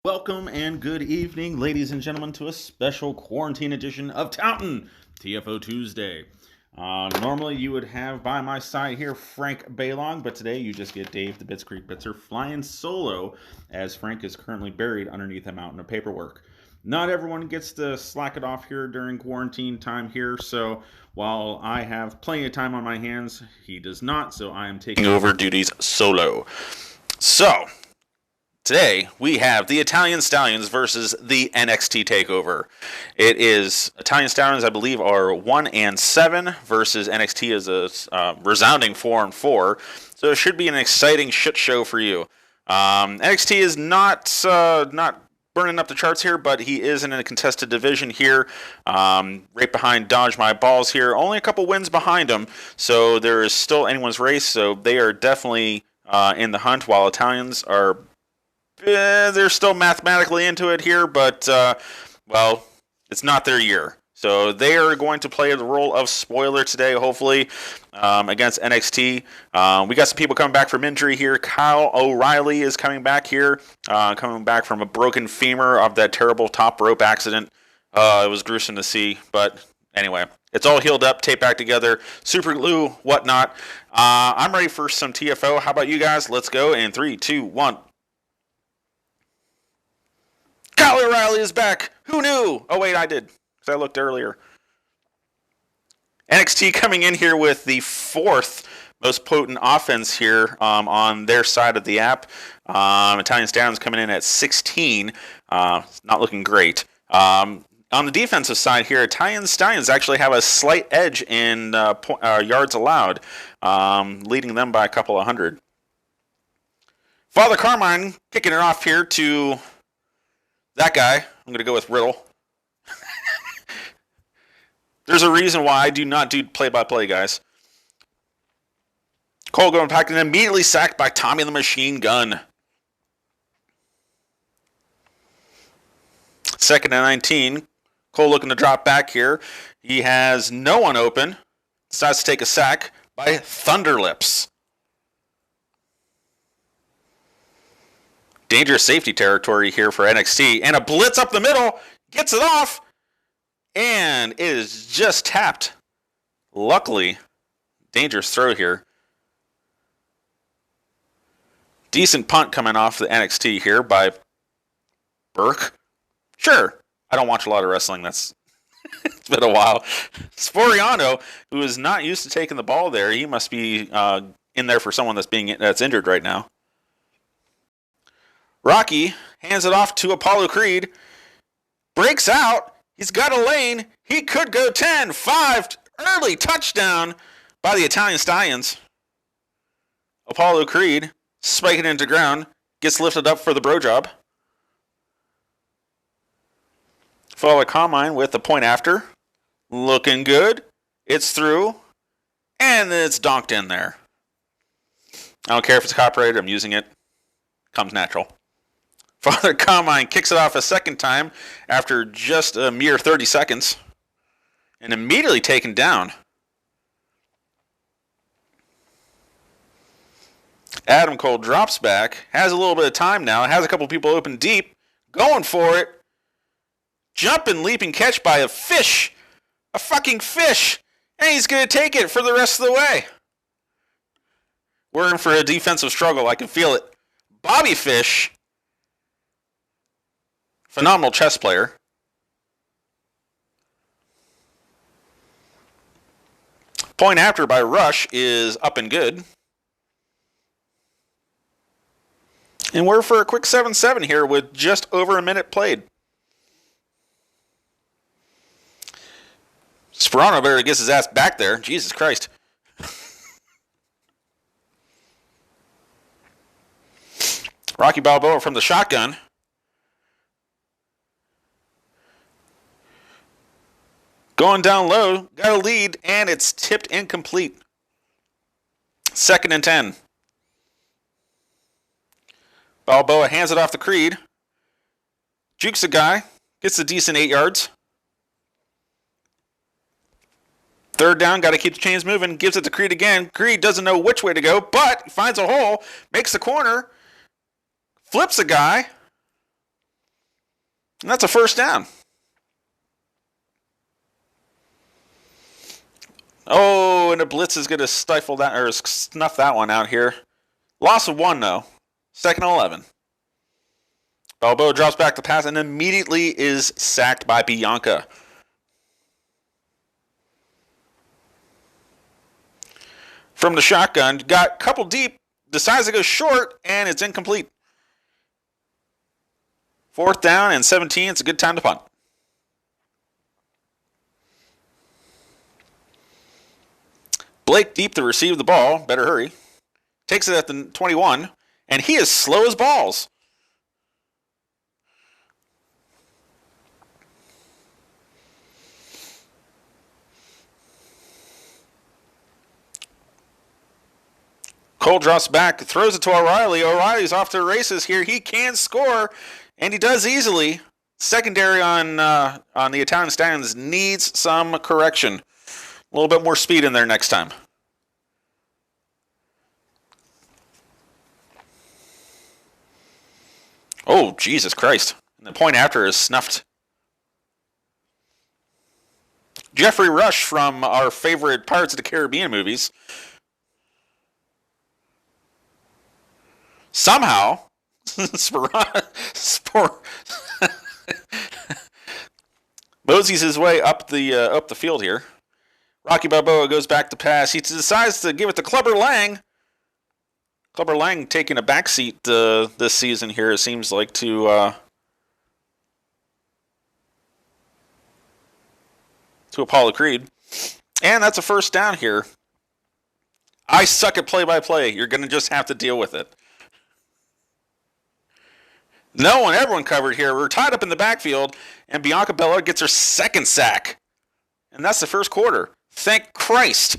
Welcome and good evening, ladies and gentlemen, to a special quarantine edition of Taunton TFO Tuesday. Normally you would have by my side here Frank Baylong, but today you just get Dave the Bits Creek Bitzer flying solo as Frank is currently buried underneath a mountain of paperwork. Not everyone gets to slack it off here during quarantine time here, so while I have plenty of time on my hands, he does not, so I am taking over duties solo. So, today, we have the Italian Stallions versus the NXT Takeover. It is Italian Stallions, I believe, are 1-7 versus NXT is a resounding 4-4. So it should be an exciting shit show for you. NXT is not burning up the charts here, but he is in a contested division here, right behind Dodge My Balls here. Only a couple wins behind him, so there is still anyone's race. So they are definitely in the hunt, while Italians are. They're still mathematically into it here, but, well, it's not their year. So they are going to play the role of spoiler today, hopefully, against NXT. We got some people coming back from injury here. Kyle O'Reilly is coming back here, coming back from a broken femur of that terrible top rope accident. It was gruesome to see, but anyway, it's all healed up, taped back together, super glue, whatnot. I'm ready for some TFO. How about you guys? Let's go in 3, 2, 1. Kyle O'Reilly is back. Who knew? Oh, wait, I did, because I looked earlier. NXT coming in here with the fourth most potent offense here on their side of the app. Italian Stallions coming in at 16. Not looking great. On the defensive side here, Italian Stallions actually have a slight edge in yards allowed, leading them by a couple of hundred. Father Carmine kicking it off here to that guy. I'm going to go with Riddle. There's a reason why I do not do play-by-play, guys. Cole going back and immediately sacked by Tommy the Machine Gun. 2nd and 19. Cole looking to drop back here. He has no one open. Decides to take a sack by Thunderlips. Dangerous safety territory here for NXT. And a blitz up the middle. Gets it off. And it is just tapped. Luckily, dangerous throw here. Decent punt coming off the NXT here by Burke. Sure. I don't watch a lot of wrestling. It's been a while. Sporiano, who is not used to taking the ball there. He must be in there for someone that's injured right now. Rocky hands it off to Apollo Creed. Breaks out. He's got a lane. He could go 10-5. Early touchdown by the Italian Stallions. Apollo Creed spiking into ground. Gets lifted up for the bro job. Father Carmine with the point after. Looking good. It's through. And it's donked in there. I don't care if it's copyrighted. I'm using it. Comes natural. Father Carmine kicks it off a second time after just a mere 30 seconds. And immediately taken down. Adam Cole drops back. Has a little bit of time now. Has a couple people open deep. Going for it. Jumping, leaping catch by a fish. A fucking fish. And he's going to take it for the rest of the way. We're in for a defensive struggle. I can feel it. Bobby Fish. Phenomenal chess player. Point after by Rush is up and good. And we're for a quick 7-7 here with just over a minute played. Sperano better gets his ass back there. Jesus Christ. Rocky Balboa from the shotgun. Going down low, got a lead, and it's tipped incomplete. 2nd and 10. Balboa hands it off to Creed. Jukes a guy, gets a decent 8 yards. 3rd down, got to keep the chains moving, gives it to Creed again. Creed doesn't know which way to go, but finds a hole, makes the corner, flips a guy, And that's a first down. Oh, and the blitz is going to stifle that, or snuff that one out here. Loss of 1, though. 2nd and 11. Balboa drops back the pass and immediately is sacked by Bianca. From the shotgun, got a couple deep, decides to go short, and it's incomplete. 4th down and 17. It's a good time to punt. Blake deep to receive the ball. Better hurry. Takes it at the 21, and he is slow as balls. Cole drops back, throws it to O'Reilly. O'Reilly's off to the races here. He can score, and he does easily. Secondary on the Italian Stallions needs some correction. A little bit more speed in there next time. Oh, Jesus Christ. And the point after is snuffed. Jeffrey Rush from our favorite Pirates of the Caribbean movies. Somehow, moseys his way up the field here. Rocky Balboa goes back to pass. He decides to give it to Clubber Lang. Clubber Lang taking a backseat this season here, it seems like, to Apollo Creed. And that's a first down here. I suck at play-by-play. You're going to just have to deal with it. Everyone covered here. We're tied up in the backfield, and Bianca Belair gets her 2nd sack. And that's the first quarter. Thank Christ.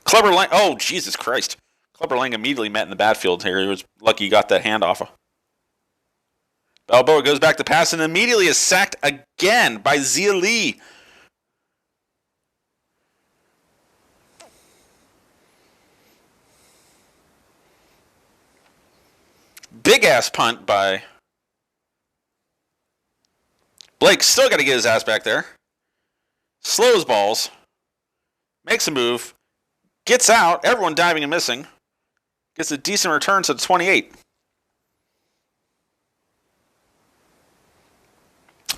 Clubber Lang. Oh, Jesus Christ. Clubber Lang immediately met in the backfield here. He was lucky he got that handoff. Balboa goes back to pass and immediately is sacked again by Zia Lee. Big ass punt by Blake. Still got to get his ass back there. Slows balls. Makes a move. Gets out. Everyone diving and missing. Gets a decent return to the 28.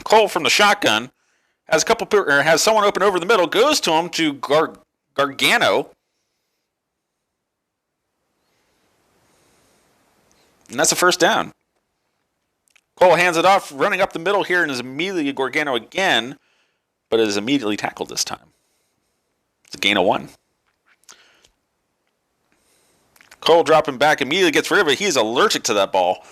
Cole from the shotgun has someone open over the middle. Goes to him to Gargano. And that's a first down. Cole hands it off, running up the middle here, and is immediately Gargano again, but is immediately tackled this time. It's a gain of 1. Cole dropping back, immediately gets rid of it. He's allergic to that ball.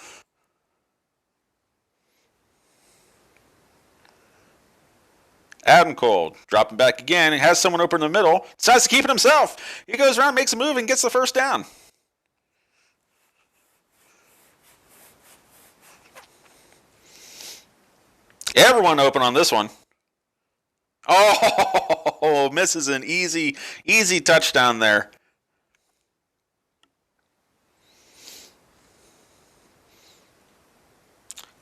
Adam Cole dropping back again. He has someone open in the middle. Decides to keep it himself. He goes around, makes a move, and gets the first down. Everyone open on this one. Oh, misses an easy touchdown there.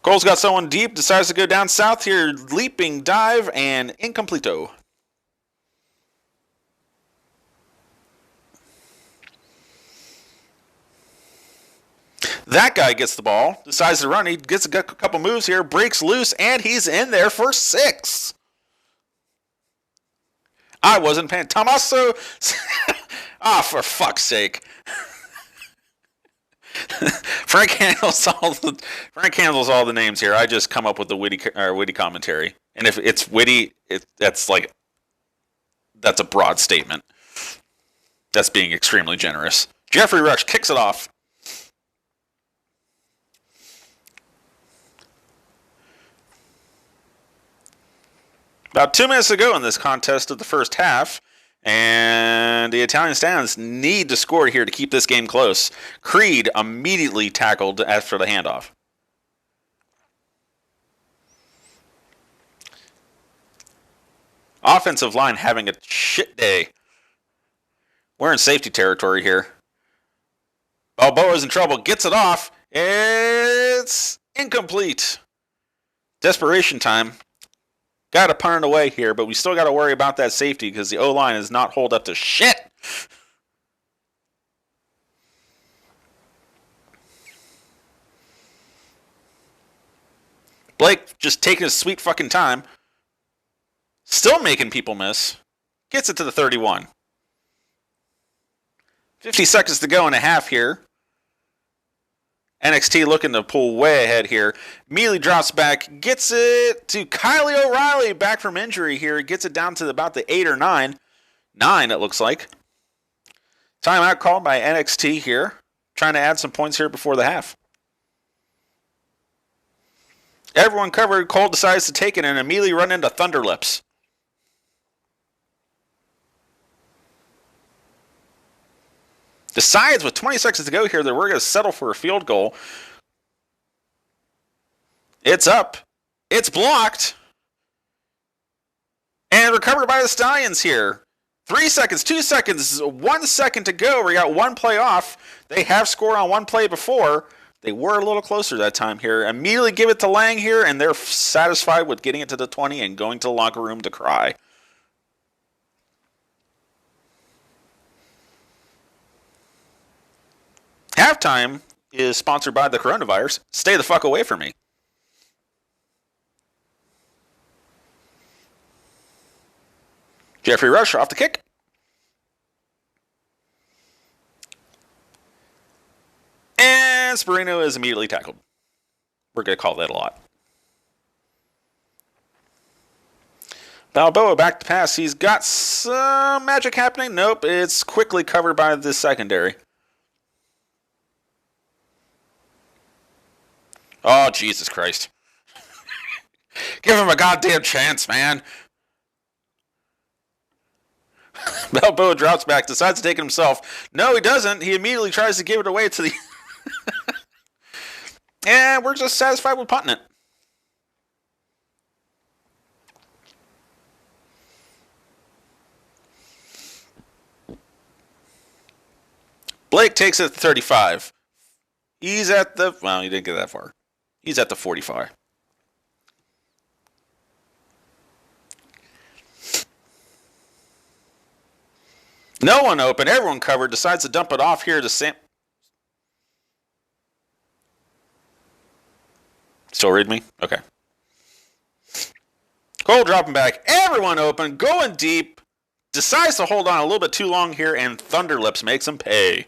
Cole's got someone deep, decides to go down south here, leaping, dive, and incompleto. That guy gets the ball, decides to run. He gets a couple moves here, breaks loose, and he's in there for 6. I wasn't paying. Tommaso. For fuck's sake. Frank handles all the names here. I just come up with the witty commentary, and if it's witty, that's a broad statement. That's being extremely generous. Jeffrey Rush kicks it off. About 2 minutes to go in this contest of the first half, and the Italian Stallions need to score here to keep this game close. Creed immediately tackled after the handoff. Offensive line having a shit day. We're in safety territory here. Balboa's in trouble, gets it off, It's incomplete. Desperation time. Got to punt it away here, but we still got to worry about that safety because the O-line is not holed up to shit. Blake just taking his sweet fucking time. Still making people miss. Gets it to the 31. 50 seconds to go and a half here. NXT looking to pull way ahead here. Immediately drops back. Gets it to Kylie O'Reilly back from injury here. Gets it down to about the 8 or 9. 9 it looks like. Timeout called by NXT here. Trying to add some points here before the half. Everyone covered. Cole decides to take it and immediately run into Thunderlips. Decides with 20 seconds to go here that we're going to settle for a field goal. It's up. It's blocked. And recovered by the Stallions here. 3 seconds, 2 seconds, 1 second to go. We got one play off. They have scored on one play before. They were a little closer that time here. Immediately give it to Lang here, and they're satisfied with getting it to the 20 and going to the locker room to cry. Halftime is sponsored by the coronavirus. Stay the fuck away from me. Jeffrey Rush off the kick. And Sparino is immediately tackled. We're going to call that a lot. Balboa back to pass. He's got some magic happening. Nope, it's quickly covered by the secondary. Oh, Jesus Christ. Give him a goddamn chance, man. Balboa drops back, decides to take it himself. No, he doesn't. He immediately tries to give it away to the... And we're just satisfied with punting it. Blake takes it at the 35. He's at the... Well, he didn't get that far. He's at the 45. No one open. Everyone covered. Decides to dump it off here to Sam. Still read me? Okay. Cole dropping back. Everyone open. Going deep. Decides to hold on a little bit too long here, and Thunderlips makes him pay.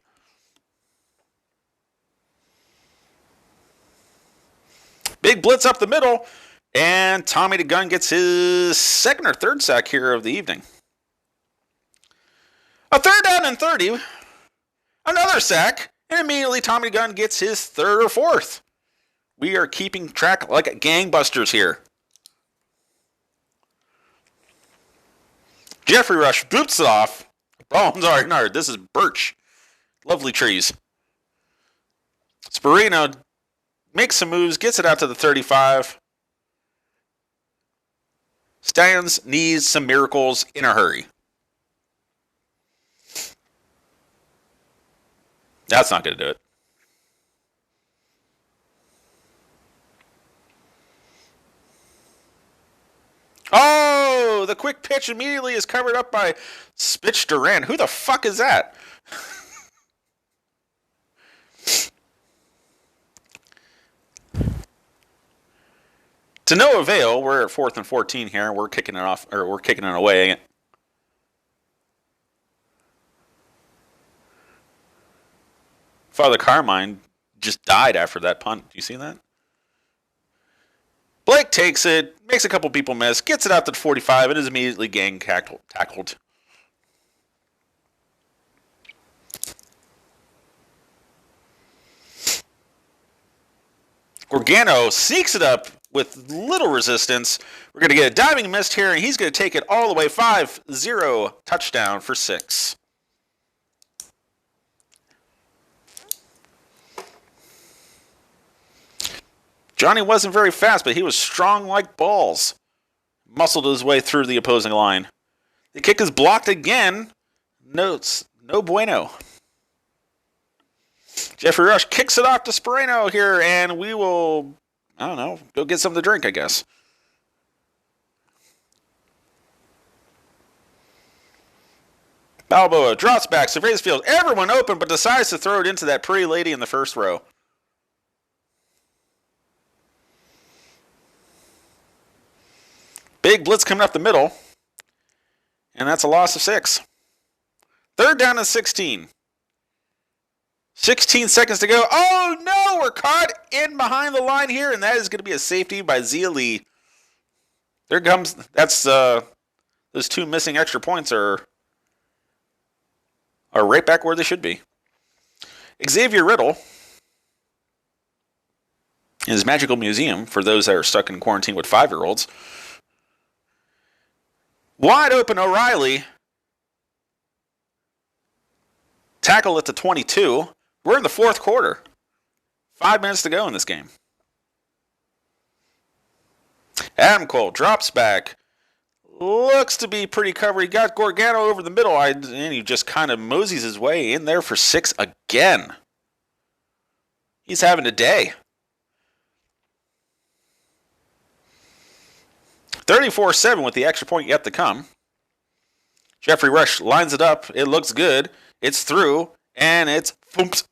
Big blitz up the middle, and Tommy the Gun gets his second or third sack here of the evening. A third down and 30. Another sack, and immediately Tommy the Gun gets his third or fourth. We are keeping track like gangbusters here. Jeffrey Rush boots it off. Oh, I'm sorry, no, this is birch. Lovely trees. Sparino makes some moves, gets it out to the 35. Stallions needs some miracles in a hurry. That's not going to do it. Oh, the quick pitch immediately is covered up by Spitch Duran. Who the fuck is that? To no avail. We're at 4th and 14 here. We're kicking it off, or we're kicking it away. Father Carmine just died after that punt. Do you see that? Blake takes it, makes a couple people miss, gets it out to the 45, and is immediately gang tackled. Gorgano sneaks it up with little resistance. We're going to get a diving mist here, and he's going to take it all the way 5-0 touchdown for 6. Johnny wasn't very fast, but he was strong like balls. Muscled his way through the opposing line. The kick is blocked again. No bueno. Jeffrey Rush kicks it off to Sperano here, and we will, I don't know, go get something to drink, I guess. Balboa drops back, surveys the field. Everyone open, but decides to throw it into that pretty lady in the first row. Big blitz coming up the middle. And that's a loss of 6. Third down and 16. 16 seconds to go. Oh, no! We're caught in behind the line here, and that is going to be a safety by Zia Lee. There comes... That's... those 2 missing extra points are right back where they should be. Xavier Riddle in his magical museum, for those that are stuck in quarantine with 5-year-olds. Wide open O'Reilly. Tackle at the 22. We're in the 4th quarter. 5 minutes to go in this game. Adam Cole drops back. Looks to be pretty covered. He got Gargano over the middle, and he just kind of moseys his way in there for 6 again. He's having a day. 34-7 with the extra point yet to come. Jeffrey Rush lines it up. It looks good. It's through, and it's boomps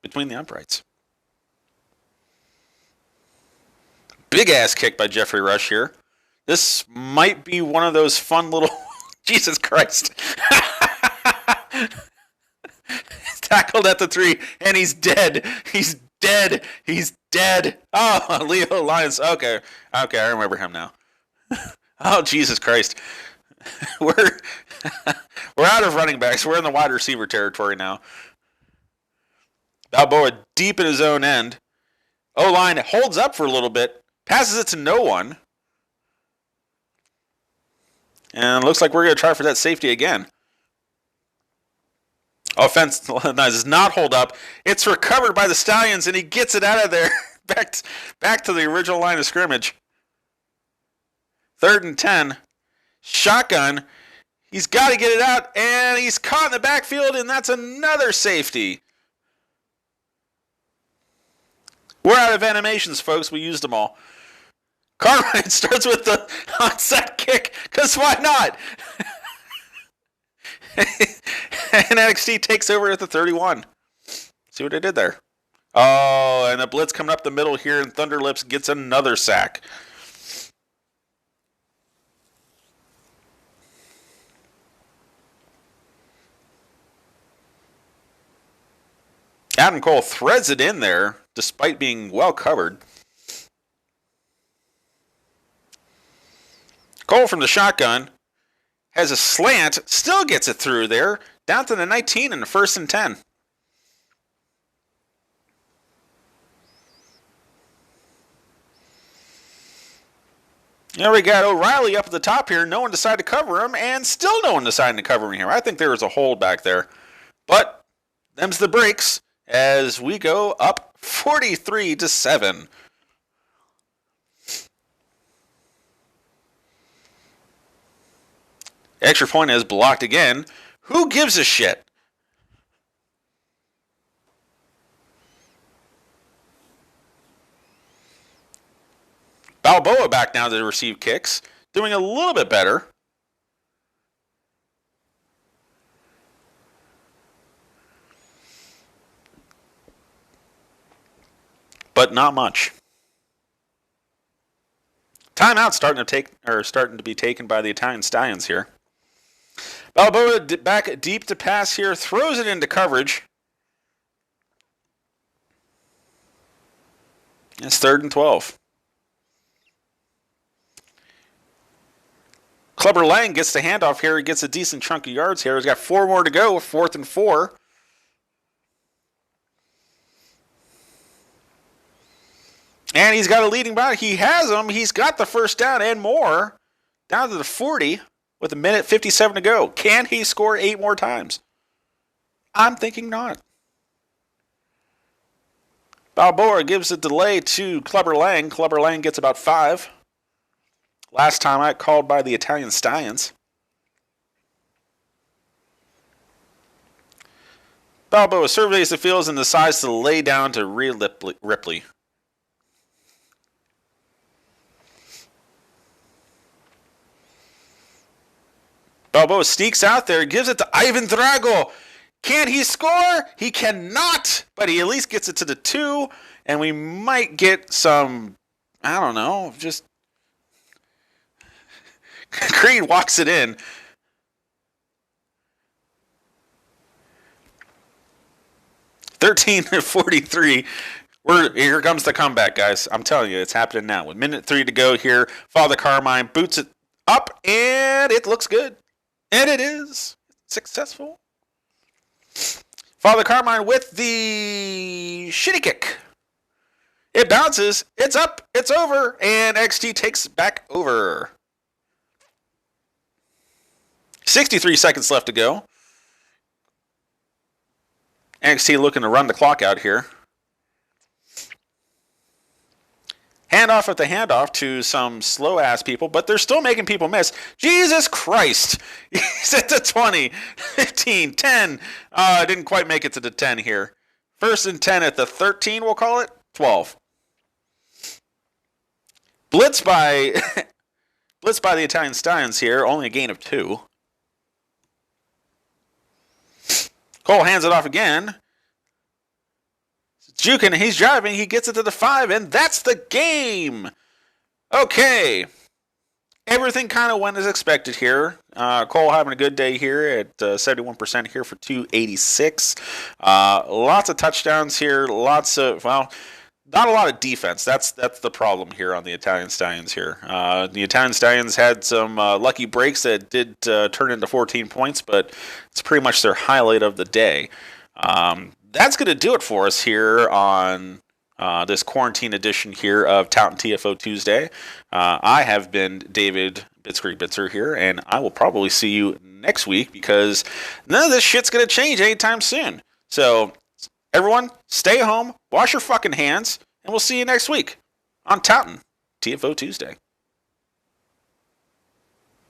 between the uprights. Big ass kick by Jeffrey Rush here. This might be one of those fun little... Jesus Christ. Tackled at the 3, and he's dead. He's dead. He's dead. Oh, Leo Lyons. Okay, I remember him now. Oh, Jesus Christ. We're out of running backs. We're in the wide receiver territory now. Balboa deep in his own end. O-line holds up for a little bit. Passes it to no one. And looks like we're going to try for that safety again. Offense does not hold up. It's recovered by the Stallions, and he gets it out of there. back to the original line of scrimmage. 3rd and 10. Shotgun. He's got to get it out, and he's caught in the backfield, and that's another safety. We're out of animations, folks. We used them all. Cartwright starts with the onside kick, because why not? And NXT takes over at the 31. See what I did there? Oh, and a blitz coming up the middle here, and Thunderlips gets another sack. Adam Cole threads it in there, despite being well covered. Cole from the shotgun has a slant, still gets it through there, down to the 19 and the 1st and 10. Now we got O'Reilly up at the top here. No one decided to cover him, and still no one decided to cover him here. I think there was a hold back there. But them's the breaks as we go up 43-7. Extra point is blocked again. Who gives a shit? Balboa back now to receive kicks. Doing a little bit better. But not much. Timeout starting to be taken by the Italian Stallions here. Balboa back deep to pass here, throws it into coverage. It's 3rd and 12. Clubber Lang gets the handoff here. He gets a decent chunk of yards here. He's got 4 more to go, 4th and 4. And he's got a leading back. He has him. He's got the 1st down and more. Down to the 40 with 1:57 to go. Can he score 8 more times? I'm thinking not. Balboa gives a delay to Clubber Lang. Clubber Lang gets about 5. Last time out called by the Italian Stallions. Balboa surveys the fields and decides to lay down to Rhea Ripley. Balboa sneaks out there, gives it to Ivan Drago. Can he score? He cannot, but he at least gets it to the 2, and we might get some, I don't know, just Creed walks it in. $13-43. Here comes the comeback, guys. I'm telling you, it's happening now. With minute 3 to go here, Father Carmine boots it up, and it looks good. And it is successful. Father Carmine with the shitty kick. It bounces. It's up. It's over. And NXT takes back over. 63 seconds left to go. NXT looking to run the clock out here. Handoff at the handoff to some slow-ass people, but they're still making people miss. Jesus Christ. He's at the 20, 15, 10. Didn't quite make it to the 10 here. 1st and 10 at the 13, we'll call it. 12. Blitz by the Italian Stallions here. Only a gain of 2. Cole hands it off again. Jukin, he's driving, he gets it to the 5, and that's the game! Okay. Everything kind of went as expected here. Cole having a good day here at 71% here for 286. Lots of touchdowns here, lots of, well, not a lot of defense. That's the problem here on the Italian Stallions here. The Italian Stallions had some lucky breaks that did turn into 14 points, but it's pretty much their highlight of the day. That's going to do it for us here on this quarantine edition here of Taunton TFO Tuesday. I have been David Bitskrieg Bitzer here, and I will probably see you next week because none of this shit's going to change anytime soon. So, everyone, stay home, wash your fucking hands, and we'll see you next week on Taunton TFO Tuesday.